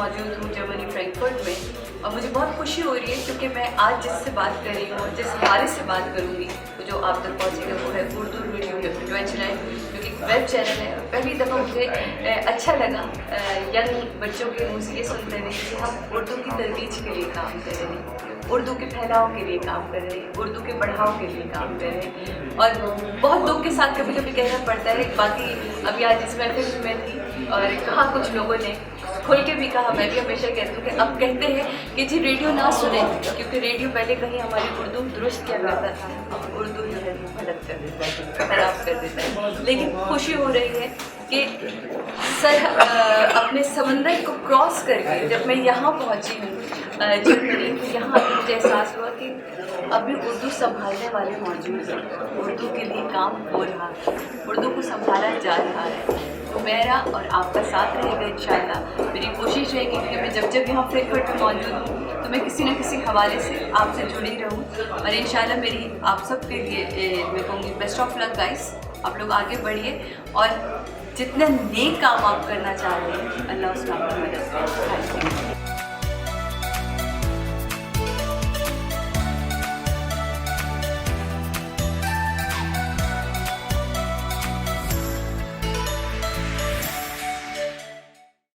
मौजूद हूँ Germany Frankfurt में और मुझे बहुत खुशी हो रही है क्योंकि मैं आज जिससे बात कर रही हूँ और जिस हवाले से बात करूँगी तो जो आप तक पहुँचेगा वो है उर्दू रेडियो ड्वेंचराइन जो कि वेब चैनल है। पहली दफ़ा मुझे अच्छा लगा यंग बच्चों के मुँह से ये सुनते हैं कि हम उर्दू की तरबीज के लिए काम कर रहे हैं, उर्दू के फैलाव के लिए काम कर रहे हैं, उर्दू के बढ़ाव के लिए काम कर रहे हैं। और बहुत दुख के साथ कभी कभी कहना पड़ता है, बाकी अभी आज इस महफिल में थी और कहा कुछ लोगों ने खुल के भी कहा, मैं भी हमेशा कहती हूँ कि अब कहते हैं कि जी रेडियो ना सुने क्योंकि रेडियो पहले कहीं हमारी उर्दू दुरुस्त किया करता था, अब उर्दू जो है वो गलत कर देता है, खराब कर देता है। लेकिन खुशी हो रही है कि सर अपने समंदर को क्रॉस करके जब मैं यहाँ पहुँची हूँ जर्मनी, तो यहाँ अभी मुझे एहसास हुआ कि अभी उर्दू संभालने वाले मौजूद हैं, उर्दू के लिए काम हो रहा है, उर्दू को संभाला जा रहा है। तो मेरा और आपका साथ रहेगा इंशाल्लाह। मेरी कोशिश रहेगी कि मैं जब जब यहाँ फ्रैंकफर्ट में मौजूद हूँ तो मैं किसी न किसी हवाले से आपसे जुड़ी रहूँ और इंशाल्लाह मेरी आप सब के लिए मैं कहूँगी बेस्ट ऑफ लक गाइस। आप लोग आगे बढ़िए और जितने नेक काम आप करना चाह रहे हैं अल्लाह उसका आपकी मदद करे।